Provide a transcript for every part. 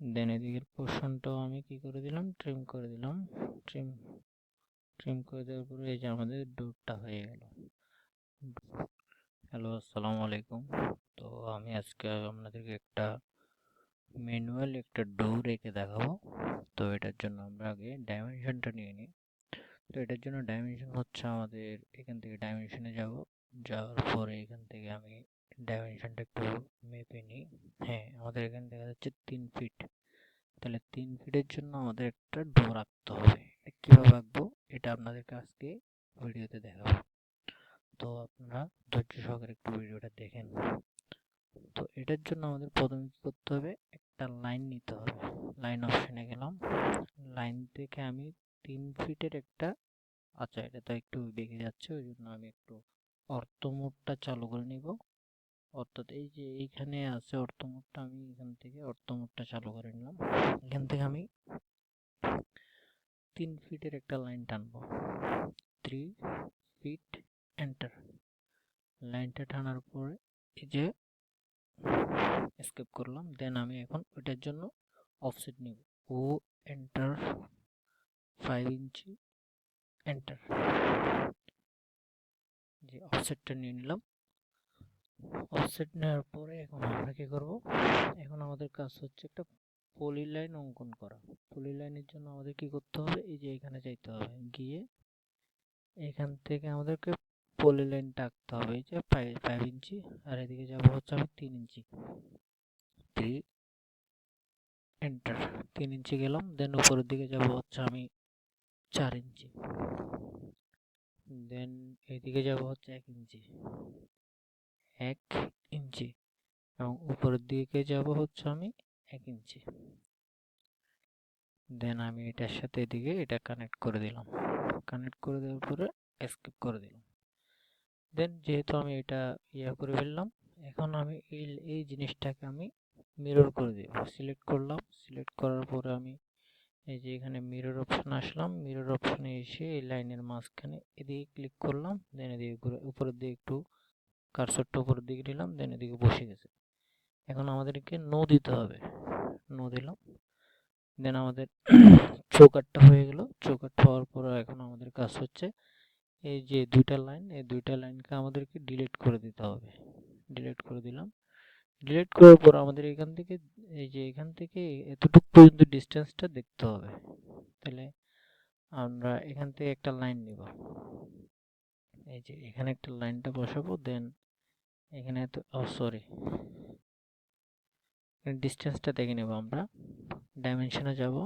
দেন এদিকের পোর্শনটাও আমি কি করে দিলাম, ট্রিম করে দিলাম। ট্রিম ট্রিম করে দেওয়ার পরে এই যে আমাদের ডোরটা হয়ে গেল। হ্যালো, আসসালামু আলাইকুম। তো আমি আজকে আপনাদেরকে একটা ম্যানুয়াল একটা ডোর এঁকে দেখাবো। তো এটার জন্য আমরা আগে ডাইমেনশনটা নিয়ে নিই। তো এটার জন্য ডাইমেনশন হচ্ছে আমাদের এখান থেকে ডাইমেনশনে যাব, যাওয়ার পরে এখান থেকে আমি ডাইমেনশনটা একটু মেপে নিই। হ্যাঁ, আমাদের এখানে দেখা যাচ্ছে 3 ফিট। তাহলে 3 ফিটের জন্য আমাদের একটা ডোর আঁকতে হবে। এটা কীভাবে আঁকবো এটা আপনাদেরকে আজকে ভিডিওতে দেখাবো। তো আপনারা ধৈর্য সহকারে একটু ভিডিওটা দেখেন। তো এটার জন্য আমাদের প্রথমে কি করতে হবে, একটা লাইন নিতে হবে। লাইন অপশনে গেলাম, লাইন থেকে আমি 3 ফিটের একটা, আচ্ছা এটা তো একটু বেঁকে যাচ্ছে, ওই জন্য আমি একটু অর্থমোডটা চালু করে নিব। অর্থাৎ এই যে এইখানে আছে অর্থমোডটা, আমি এখান থেকে অর্থমোডটা চালু করে নিলাম। এখান থেকে আমি 3 ফিটের একটা লাইন টানবো। 3 ফিট, এন্টার। লাইনটা টানার পরে এই যে এস্কেপ করলাম। দেন আমি এখন ওইটার জন্য অফসেট নিব। ও এন্টার, 5 ইঞ্চি, এন্টার। যে অফসেটটা নিয়ে নিলাম। অফসেট নেওয়ার পরে এখন আমরা কি করব, এখন আমাদের কাজ হচ্ছে একটা পলি লাইন অঙ্কন করা। পলি লাইনের জন্য আমাদের কি করতে হবে, এই যে এখানে যাইতে হবে, গিয়ে এখান থেকে আমাদেরকে পলি লাইনটা আঁকতে হবে। এই যে 5 ইঞ্চি, আর এদিকে যাব হচ্ছে আমি 3 ইঞ্চি। 3, এন্টার। 3 ইঞ্চি গেলাম। দেন উপরের দিকে যাব হচ্ছে আমি 4 ইঞ্চি। দেন এইদিকে যাব হচ্ছে 1 ইঞ্চি, 1 ইঞ্চি, এবং উপরের দিকে যাব হচ্ছে আমি 1 ইঞ্চি। দেন আমি এটার সাথে এদিকে এটা কানেক্ট করে দিলাম। কানেক্ট করে দেওয়ার পরে এস্কেপ করে দিলাম। দেন যেহেতু আমি এটা করে ফেললাম, এখন আমি এই জিনিসটাকে আমি মিরর করে দিব। সিলেক্ট করলাম, সিলেক্ট করার পরে আমি এই যে এখানে মিরর অপশন আসলাম। মিরর অপশনে এসে এই লাইনের মাঝখানে এদিকে ক্লিক করলাম। দেন এদিকে ঘুরে উপরের দিকে একটু কার্সরটা উপরের দিকে নিলাম। দেন এদিকে বসে গেছে। এখন আমাদেরকে নো দিতে হবে। নো দিলাম। দেন আমাদের চৌকাটটা হয়ে গেল। চৌকাট হওয়ার পর এখন আমাদের কাজ হচ্ছে এই যে দুইটা লাইন, এই দুইটা লাইনকে আমাদেরকে ডিলিট করে দিতে হবে। ডিলিট করে দিলাম। ডিলিট করার পর আমাদের এখান থেকে এই যে এখান থেকে এতটুকু পর্যন্ত ডিস্টেন্সটা দেখতে হবে। তাহলে আমরা এখান থেকে একটা লাইন নিব। এই যে এখানে একটা লাইনটা বসাবো। দেন এখানে তো সরি, ডিস্টেন্সটা দেখে নেব আমরা। ডাইমেনশনে যাব,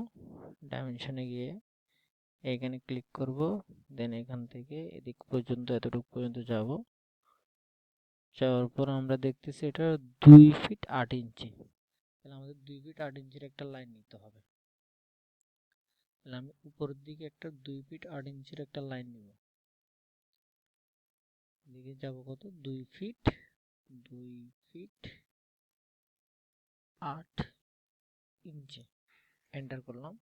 ডাইমেনশনে গিয়ে এখানে ক্লিক করব। দেন এখান থেকে এদিক পর্যন্ত এতটুকু পর্যন্ত যাব। যাওয়ার পর আমরা দেখতেছি এটা 2 ফিট 8 ইঞ্চি। তাহলে আমাদের 2 ফিট 8 ইঞ্চির একটা লাইন নিতে হবে। তাহলে আমি উপরের দিকে একটা 2 ফিট 8 ইঞ্চির একটা লাইন নিব। এদিকে যাব কত, 2 ফিট, 2 ফিট 8 ইঞ্চি। এন্টার করলাম।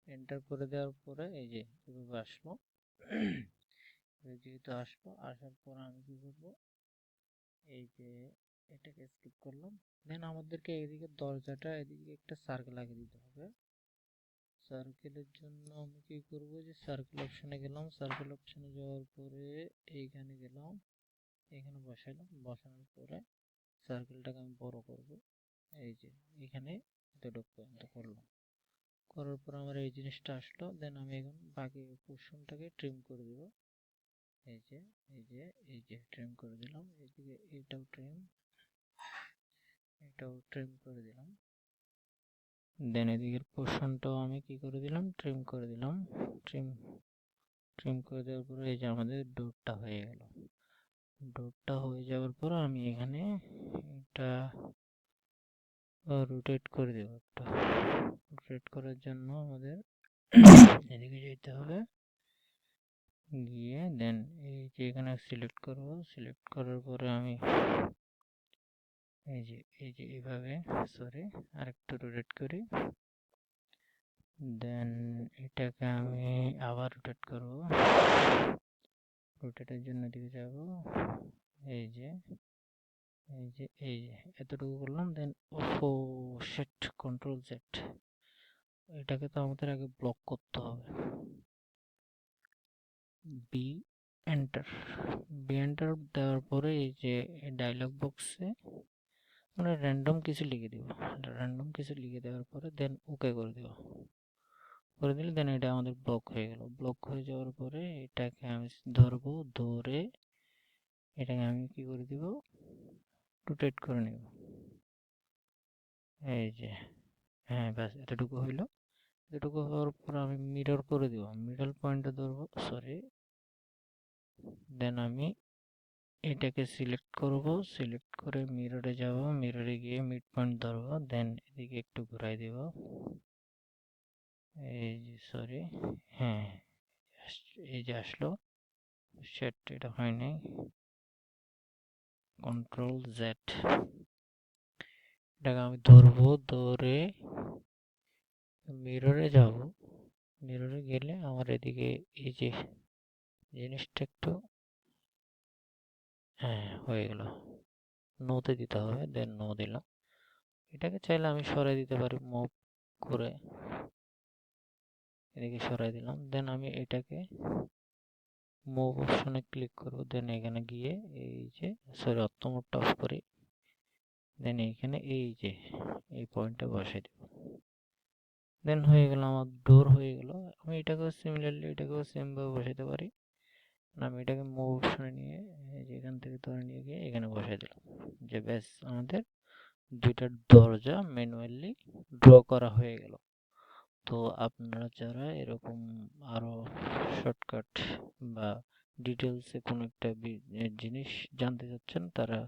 এন্টার করে দেওয়ার পরে এই যে এভাবে আসলো। যেহেতু আসলো, আসার পর আমি কি করবো, এই যে এটাকে স্কিপ করলাম। দেন আমাদেরকে এদিকে দরজাটা এদিকে একটা সার্কেল লাগিয়ে দিতে হবে। সার্কেলের জন্য আমি কি করব, যে সার্কেল অপশনে গেলাম। সার্কেল অপশনে যাওয়ার পরে এইখানে গেলাম, এখানে বসাইলাম। বসানোর পরে সার্কেলটাকে আমি বড় করব। এই যে এখানে এতটুকু পর্যন্ত করলাম। করার পর আমার এই জিনিসটা আসলো। দেন আমি এখন বাকি পোর্শনটাকে ট্রিম করে দেব। এই যে এই যে এই যে ট্রিম করে দিলাম। এদিকে এটাও ট্রিম করে দিলাম। দেন এদিকের পোর্শনটাও আমি কি করে দিলাম, ট্রিম করে দিলাম। ট্রিম ট্রিম করে দেওয়ার পরে এই যে আমাদের ডোরটা হয়ে গেল। ডোরটা হয়ে যাওয়ার পর আমি এখানে এটা রোটেট করে দেব। একটা রোটেট করার জন্য আমাদের এদিকে যেতে হবে। গিয়ে দেন এই যে এখানে সিলেক্ট করব। সিলেক্ট করার পরে আমি এই যে এইভাবে, সরি আরেকটু রোটেট করি। দেন এটাকে আমি আবার রোটেট করব। রোটেটের জন্য এদিকে যাব, এই যে এই যে এতটুকু করলাম। দেন ওহো শিট, কন্ট্রোল জেড, এটাকে তো আমাদের আগে ব্লক করতে হবে। বি এন্টার, বি এন্টার দেওয়ার পরে এই যে ডায়লগ বক্সে মানে র্যান্ডম কিছু লিখে দিব। র্যান্ডম কিছু লিখে দেওয়ার পরে দেন ওকে করে দিব। করে দিলে দেন এটা আমাদের ব্লক হয়ে গেল। ব্লক হয়ে যাওয়ার পরে এটাকে আমি ধরবো, ধরে এটাকে আমি কি করে দিব, রোটেট করে নেব। এই যে হ্যাঁ, ব্যাস এতটুকু হইলো। এতটুকু হওয়ার পর আমি মিরর করে দিব, মিডল পয়েন্টে ধরবো, সরি। দেন আমি এটাকে সিলেক্ট করব, সিলেক্ট করে মিররে যাব, মিররে গিয়ে মিড পয়েন্ট ধরবো, দেন এদিকে একটু ঘুরাই দিব। এই যে সরি, হ্যাঁ এই যে আসলো। সেট এটা হয় নাই, কন্ট্রোল জেড, এটাকে আমি ধরবো, ধরে মিররে যাব। মিররে গেলে আমার এদিকে এই যে জিনিসটা একটু, হ্যাঁ হয়ে গেল। নোতে দিতে হবে, দেন নো দিলাম। এটাকে চাইলে আমি সরাই দিতে পারি, মুভ করে এদিকে সরাই দিলাম। দেন আমি এটাকে মুভ অপশনে ক্লিক করব, দেন এখানে গিয়ে এই যে সরি অর্থ মোডটা অফ করি, দেন এইখানে এই যে এই পয়েন্টটা বসাই দেব। দেন হয়ে গেল, আমার ডোর হয়ে গেল। আমি এটাকেও সিমিলারলি এটাকেও সেম ভাবে বসাইতে পারি। আমি এটাকে মুভ অপশনে নিয়ে এই যে এখান থেকে ধরে নিয়ে গিয়ে এখানে বসাই দিলাম। যে ব্যাস আমাদের দুইটা দরজা ম্যানুয়ালি ড্র করা হয়ে গেল। তো আপনারা যারা এরকম আরো শর্টকাট বা ডিটেলসে কোনো একটা জিনিস জানতে চাচ্ছেন, তারা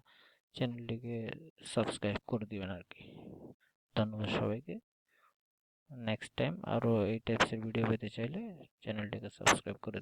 চ্যানেলটিকে সাবস্ক্রাইব করে দিবেন আর কি। ধন্যবাদ সবাইকে। নেক্সট টাইম আরো এই টাইপসের ভিডিও পেতে চাইলে চ্যানেলটিকে সাবস্ক্রাইব করে